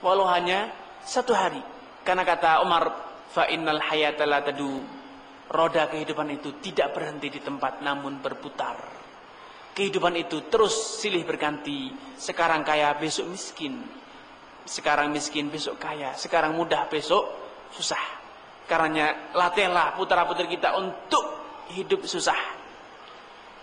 walau hanya 1 hari. Karena kata Umar, fa innal hayata la tadu, roda kehidupan itu tidak berhenti di tempat namun berputar. Kehidupan itu terus silih berganti. Sekarang kaya, besok miskin. Sekarang miskin, besok kaya. Sekarang mudah, besok susah. Karenanya latihlah putra-putri kita untuk hidup susah.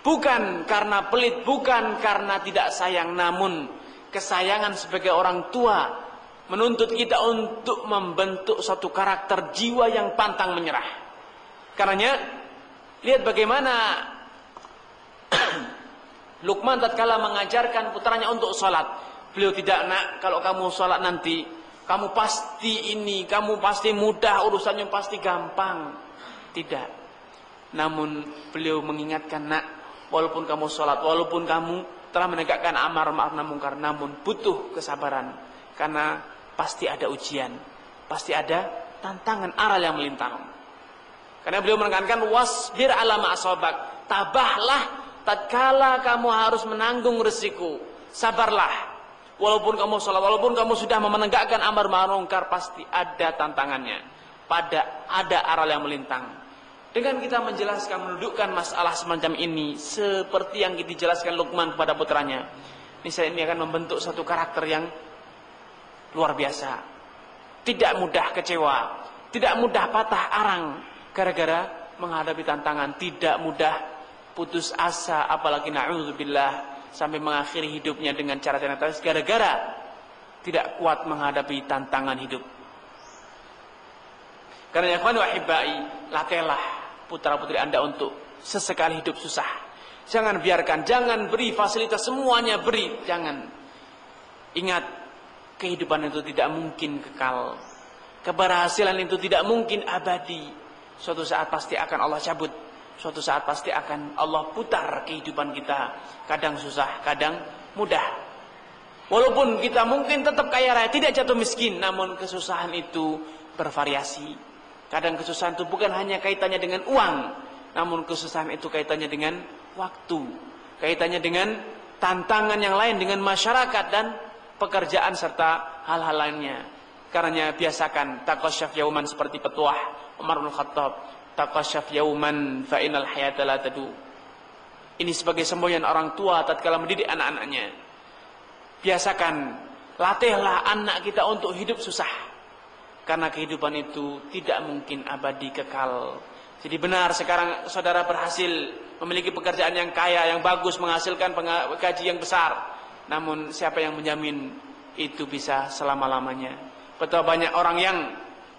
Bukan karena pelit, bukan karena tidak sayang, namun kesayangan sebagai orang tua menuntut kita untuk membentuk suatu karakter jiwa yang pantang menyerah. Karenanya lihat bagaimana Luqman tatkala mengajarkan putranya untuk sholat. Beliau tidak, nak, kalau kamu sholat nanti kamu pasti ini, kamu pasti mudah, urusannya pasti gampang. Tidak. Namun beliau mengingatkan, nak, walaupun kamu sholat, walaupun kamu telah menegakkan amar ma'ruf nahi munkar, namun butuh kesabaran. Karena pasti ada ujian, pasti ada tantangan, aral yang melintang. Karena beliau menekankan, wasbir ala ma asabak, tabahlah tatkala kamu harus menanggung resiko, sabarlah. Walaupun kamu sholat, walaupun kamu sudah menegakkan amar ma'ruf munkar, pasti ada tantangannya, ada aral yang melintang. Dengan kita menjelaskan, mendudukkan masalah semacam ini seperti yang dijelaskan Luqman kepada putranya, ini akan membentuk satu karakter yang luar biasa. Tidak mudah kecewa, tidak mudah patah arang gara-gara menghadapi tantangan, tidak mudah putus asa, apalagi na'udzubillah sampai mengakhiri hidupnya dengan cara-cara tragis gara-gara tidak kuat menghadapi tantangan hidup. Karena ya ikhwan wa ahibbai, latihlah putra-putri Anda untuk sesekali hidup susah. Jangan biarkan, jangan beri fasilitas semuanya, beri, jangan. Ingat, kehidupan itu tidak mungkin kekal. Keberhasilan itu tidak mungkin abadi. Suatu saat pasti akan Allah cabut. Suatu saat pasti akan Allah putar kehidupan kita. Kadang susah, kadang mudah. Walaupun kita mungkin tetap kaya raya, tidak jatuh miskin, namun kesusahan itu bervariasi. Kadang kesusahan itu bukan hanya kaitannya dengan uang, namun kesusahan itu kaitannya dengan waktu, kaitannya dengan tantangan yang lain, dengan masyarakat dan pekerjaan serta hal-hal lainnya. Karenanya biasakan taqasyaf yauman, seperti petuah Umar bin Khattab, taqasyaf yauman fa innal hayata la tadu. Ini sebagai semboyan orang tua tatkala mendidik anak-anaknya. Biasakan, latihlah anak kita untuk hidup susah. Karena kehidupan itu tidak mungkin abadi kekal. Jadi benar sekarang saudara berhasil memiliki pekerjaan yang kaya, yang bagus, menghasilkan gaji yang besar. Namun siapa yang menjamin itu bisa selama-lamanya? Betapa banyak orang yang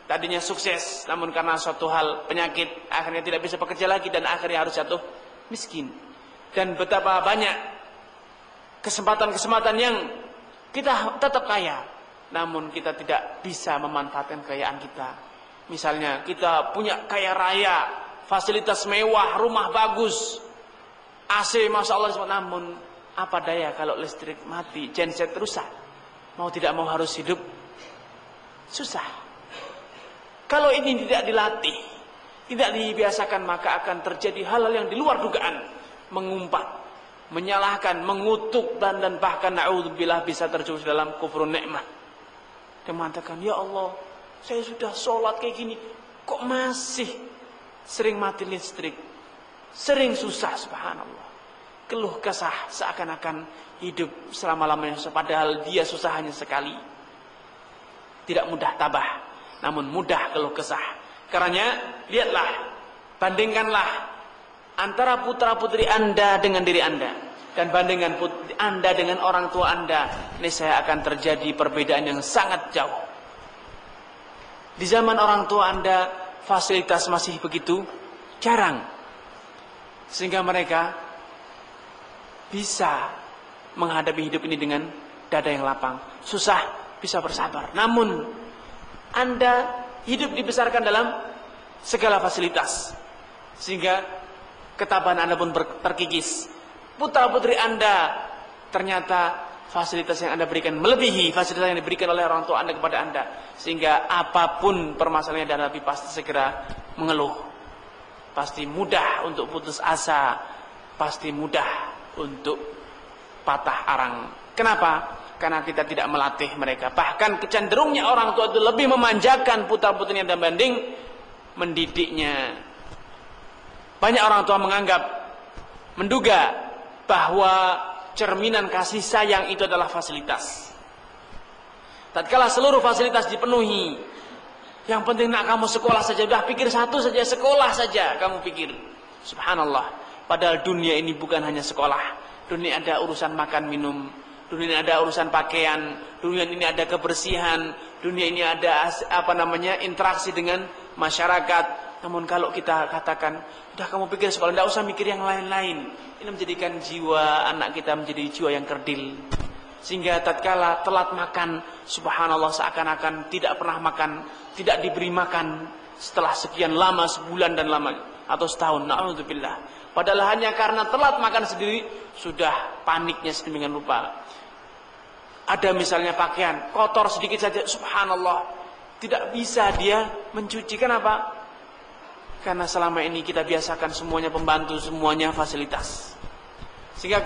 tadinya sukses, namun karena suatu hal penyakit akhirnya tidak bisa bekerja lagi dan akhirnya harus jatuh miskin. Dan betapa banyak kesempatan-kesempatan yang kita tetap kaya, namun kita tidak bisa memanfaatkan kekayaan kita. Misalnya kita punya kaya raya, fasilitas mewah, rumah bagus, AC masya Allah, namun apa daya kalau listrik mati, genset rusak, mau tidak mau harus hidup susah. Kalau ini tidak dilatih, tidak dibiasakan, maka akan terjadi hal-hal yang di luar dugaan, mengumpat, menyalahkan, mengutuk, dan bahkan na'udzubillah bisa terjerumus dalam kufrun nikmah. Dia mengatakan, ya Allah, saya sudah sholat kayak gini, kok masih sering mati listrik, sering susah, subhanallah. Keluh kesah seakan-akan hidup selama-lamanya susah, padahal dia susah hanya sekali. Tidak mudah tabah, namun mudah keluh kesah. Karenanya lihatlah, bandingkanlah antara putra-putri Anda dengan diri Anda, dan bandingkan Anda dengan orang tua Anda, niscaya akan terjadi perbedaan yang sangat jauh. Di zaman orang tua Anda, fasilitas masih begitu jarang, sehingga mereka bisa menghadapi hidup ini dengan dada yang lapang. Susah, bisa bersabar. Namun Anda hidup dibesarkan dalam segala fasilitas, sehingga ketabahan Anda pun terkikis. Putra-putri Anda ternyata fasilitas yang Anda berikan melebihi fasilitas yang diberikan oleh orang tua Anda kepada Anda, sehingga apapun permasalahannya Anda hadapi pasti segera mengeluh, pasti mudah untuk putus asa, pasti mudah untuk patah arang. Kenapa? karena kita tidak melatih mereka. Bahkan kecenderungnya orang tua itu lebih memanjakan putra-putrinya dibanding mendidiknya. Banyak orang tua menduga bahwa cerminan kasih sayang itu adalah fasilitas. Tatkala seluruh fasilitas dipenuhi, yang penting nak kamu sekolah saja, udah pikir satu saja, sekolah saja kamu pikir. Subhanallah, padahal dunia ini bukan hanya sekolah. Dunia ada urusan makan minum, dunia ini ada urusan pakaian, dunia ini ada kebersihan, dunia ini ada interaksi dengan masyarakat. Namun kalau kita katakan, udah kamu pikir sekolah, tidak usah mikir yang lain-lain, ini menjadikan jiwa anak kita menjadi jiwa yang kerdil. Sehingga tatkala telat makan, subhanallah seakan-akan tidak pernah makan, tidak diberi makan setelah sekian lama, sebulan dan lama atau setahun. Na'udzubillah. Padahal hanya karena telat makan sendiri sudah paniknya sedemikian rupa. Ada misalnya pakaian kotor sedikit saja, subhanallah tidak bisa dia mencuci. Kenapa? Karena selama ini kita biasakan semuanya pembantu, semuanya fasilitas. Sehingga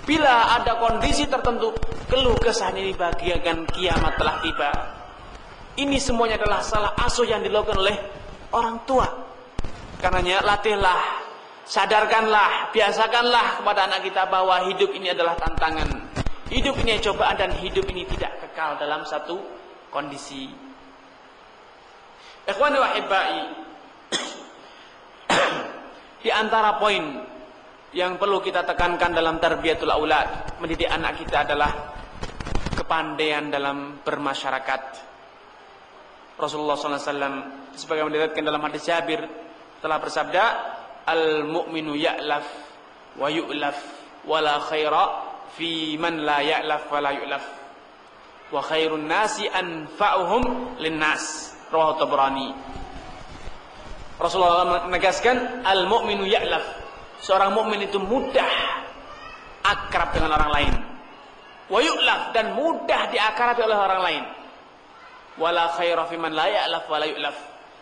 bila ada kondisi tertentu, keluh kesahnya ini bagian kiamat telah tiba. Ini semuanya adalah salah asuh yang dilakukan oleh orang tua. Karenanya latihlah, sadarkanlah, biasakanlah kepada anak kita bahwa hidup ini adalah tantangan. Hidup ini cobaan dan hidup ini tidak kekal dalam satu kondisi. Ikhwani wa hibbai, di antara poin yang perlu kita tekankan dalam tarbiyatul aulad, mendidik anak kita, adalah kepandaian dalam bermasyarakat. Rasulullah SAW sebagaimana diriwayatkan dalam hadis Jabir telah bersabda, al-mu'minu ya'laf wa yu'laf wa la khaira fi man la ya'laf wa la yu'laf wa khairun nasi anfa'uhum linnas. Rawahu Tabrani. Rasulullah menegaskan, al-mu'minu ya'laf, seorang mukmin itu mudah akrab dengan orang lain. Wa yu'laf, dan mudah diakrabi oleh orang lain. Wala khaira fi man la ya'laf wa la yu'laf,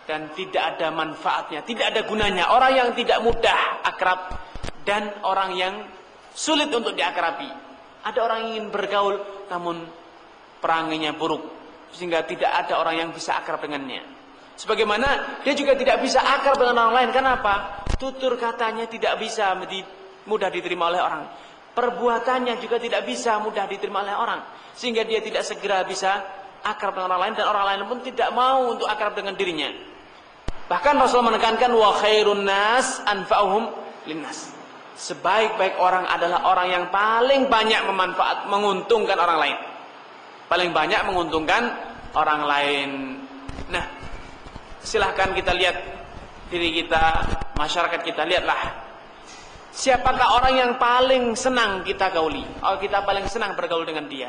dan tidak ada manfaatnya, tidak ada gunanya orang yang tidak mudah akrab dan orang yang sulit untuk diakrabi. Ada orang yang ingin bergaul namun peranginya buruk, sehingga tidak ada orang yang bisa akrab dengannya. Sebagaimana dia juga tidak bisa akrab dengan orang lain. Kenapa? Tutur katanya tidak bisa mudah diterima oleh orang. Perbuatannya juga tidak bisa mudah diterima oleh orang. Sehingga dia tidak segera bisa akrab dengan orang lain, dan orang lain pun tidak mau untuk akrab dengan dirinya. Bahkan Rasulullah menekankan, wa khairun nas anfa'uhum linnas. Sebaik-baik orang adalah orang yang paling banyak menguntungkan orang lain. Paling banyak menguntungkan orang lain. Nah, silahkan kita lihat diri kita, masyarakat kita, lihatlah siapakah orang yang paling senang kita gauli, atau kita paling senang bergaul dengan dia.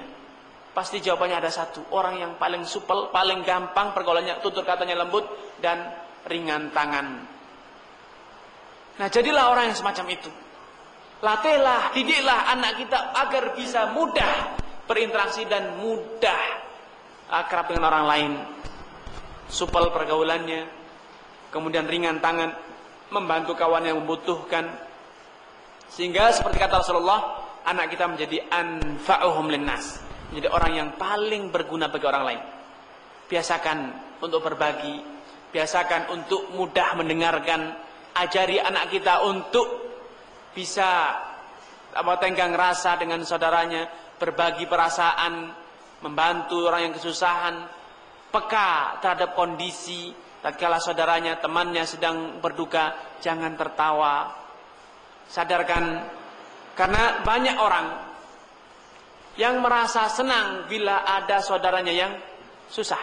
Pasti jawabannya ada satu, orang yang paling supel, paling gampang pergaulannya, tutur katanya lembut dan ringan tangan. Nah, jadilah orang yang semacam itu. Latihlah, didiklah anak kita agar bisa mudah berinteraksi dan mudah akrab dengan orang lain. Supel pergaulannya, kemudian ringan tangan, membantu kawan yang membutuhkan. Sehingga seperti kata Rasulullah, anak kita menjadi anfa'uhum linnas, menjadi orang yang paling berguna bagi orang lain. Biasakan untuk berbagi, biasakan untuk mudah mendengarkan. Ajari anak kita untuk bisa tenggang rasa dengan saudaranya, berbagi perasaan, membantu orang yang kesusahan, peka terhadap kondisi. Tatkala saudaranya, temannya sedang berduka, jangan tertawa, sadarkan. Karena banyak orang yang merasa senang bila ada saudaranya yang susah.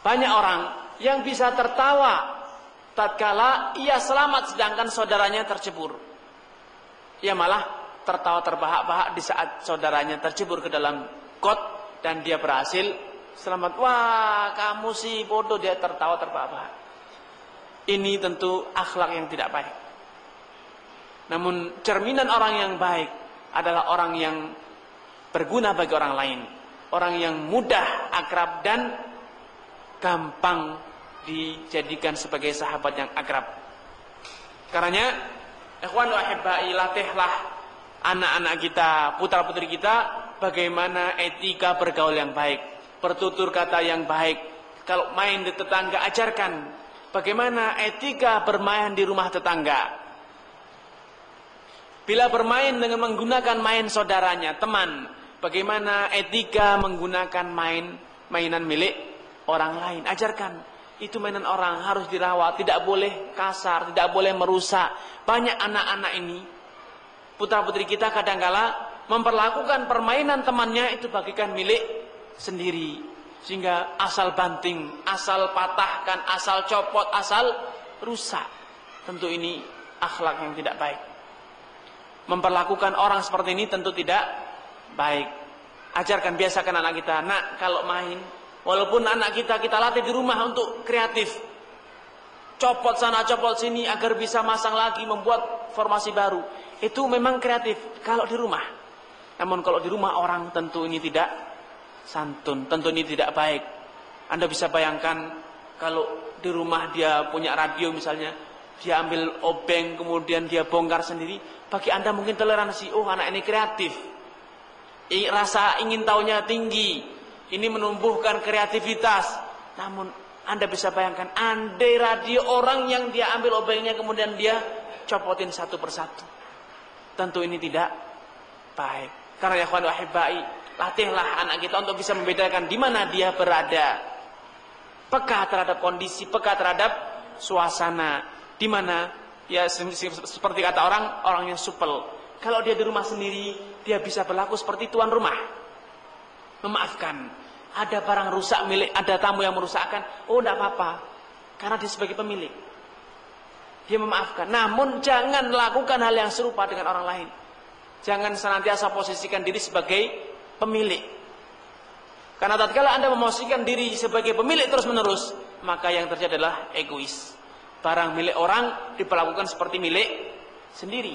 Banyak orang yang bisa tertawa tatkala ia selamat sedangkan saudaranya tercebur. Ia malah tertawa terbahak-bahak di saat saudaranya tercebur ke dalam got dan dia berhasil selamat. Wah, kamu sih bodoh, dia tertawa terbahak-bahak. Ini tentu akhlak yang tidak baik. Namun cerminan orang yang baik adalah orang yang berguna bagi orang lain, orang yang mudah akrab dan gampang dijadikan sebagai sahabat yang akrab. Karenanya, ikhwan wa ahibbai, latihlah anak-anak kita, putra-putri kita bagaimana etika bergaul yang baik, bertutur kata yang baik. Kalau main di tetangga, ajarkan bagaimana etika bermain di rumah tetangga. Bila bermain dengan menggunakan main saudaranya, teman, bagaimana etika menggunakan mainan milik orang lain. Ajarkan, itu mainan orang harus dirawat, tidak boleh kasar, tidak boleh merusak. Banyak anak-anak ini, putra-putri kita kadangkala memperlakukan permainan temannya itu bagikan milik sendiri. Sehingga asal banting, asal patahkan, asal copot, asal rusak. Tentu ini akhlak yang tidak baik. Memperlakukan orang seperti ini tentu tidak baik. Ajarkan, biasakan anak kita, nak kalau main, walaupun anak kita latih di rumah untuk kreatif. Copot sana, copot sini agar bisa masang lagi, membuat formasi baru. Itu memang kreatif kalau di rumah. Namun kalau di rumah orang tentu ini tidak santun, tentu ini tidak baik. Anda bisa bayangkan kalau di rumah dia punya radio misalnya, dia ambil obeng kemudian dia bongkar sendiri. Bagi Anda mungkin toleransi, oh anak ini kreatif. Rasa ingin tahunya tinggi. Ini menumbuhkan kreativitas. Namun Anda bisa bayangkan, andai radio orang yang dia ambil obengnya kemudian dia copotin satu persatu. Tentu ini tidak baik. Karena ya ikhwan wa ahibbai, latihlah anak kita untuk bisa membedakan di mana dia berada. Peka terhadap kondisi, peka terhadap suasana. Di mana ya seperti kata orang yang supel. Kalau dia di rumah sendiri, dia bisa berlaku seperti tuan rumah. Memaafkan. Ada barang rusak milik, ada tamu yang merusakkan, oh tidak apa-apa, karena dia sebagai pemilik, dia memaafkan. Namun jangan lakukan hal yang serupa dengan orang lain. Jangan senantiasa posisikan diri sebagai pemilik. Karena tatkala Anda memosisikan diri sebagai pemilik terus menerus, maka yang terjadi adalah egois. Barang milik orang diperlakukan seperti milik sendiri.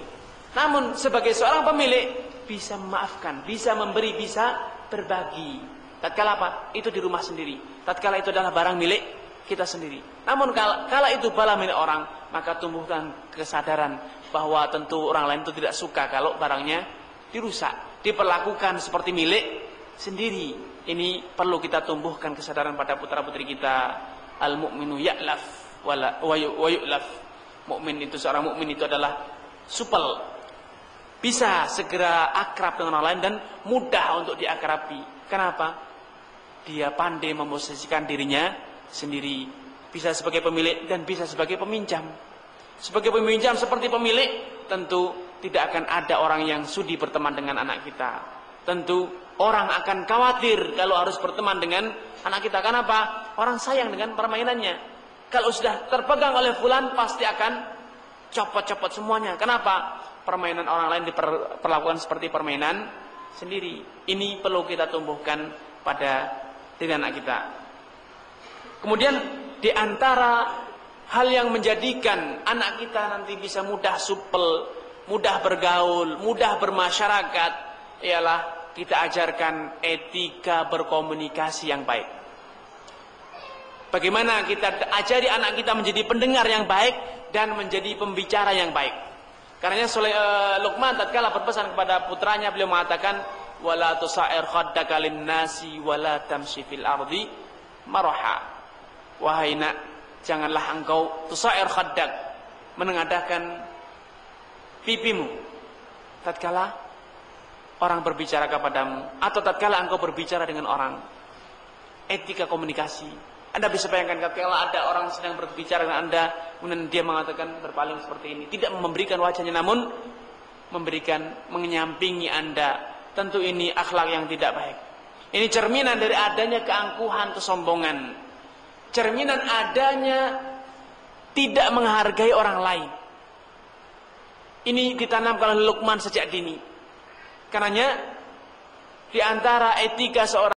Namun sebagai seorang pemilik bisa memaafkan, bisa memberi, bisa berbagi. Tatkala apa? Itu di rumah sendiri. Tatkala itu adalah barang milik kita sendiri. Namun kala itu bala milik orang, maka tumbuhkan kesadaran bahwa tentu orang lain itu tidak suka kalau barangnya dirusak, diperlakukan seperti milik sendiri. Ini perlu kita tumbuhkan kesadaran pada putra-putri kita. Al-mu'minu ya'laf wa yu'laf. Mukmin itu, seorang mukmin itu adalah supel, bisa segera akrab dengan orang lain dan mudah untuk diakrabi. Kenapa? Dia pandai memposisikan dirinya sendiri. Bisa sebagai pemilik dan bisa sebagai peminjam. Sebagai peminjam seperti pemilik, tentu tidak akan ada orang yang sudi berteman dengan anak kita. Tentu orang akan khawatir kalau harus berteman dengan anak kita. Kenapa? Orang sayang dengan permainannya. Kalau sudah terpegang oleh fulan, pasti akan copot-copot semuanya. Kenapa? Permainan orang lain diperlakukan seperti permainan sendiri. Ini perlu kita tumbuhkan pada diri anak kita. Kemudian di antara hal yang menjadikan anak kita nanti bisa mudah supel, mudah bergaul, mudah bermasyarakat, ialah kita ajarkan etika berkomunikasi yang baik. Bagaimana kita ajari anak kita menjadi pendengar yang baik dan menjadi pembicara yang baik. Karena Luqman tatkala berpesan kepada putranya, beliau mengatakan, wala tusair khaddaka linnasi wala tamshi fil ardi maraha. Wahai nak, janganlah engkau tusair khaddak, menengadahkan pipimu tatkala orang berbicara kepadamu atau tatkala engkau berbicara dengan orang. Etika komunikasi. Anda bisa bayangkan tatkala ada orang sedang berbicara dengan Anda, kemudian dia mengatakan berpaling seperti ini, tidak memberikan wajahnya namun memberikan menyampingi Anda. Tentu ini akhlak yang tidak baik. Ini cerminan dari adanya keangkuhan, kesombongan. Cerminan adanya tidak menghargai orang lain. Ini ditanamkan oleh Luqman sejak dini. Karenanya di antara etika seorang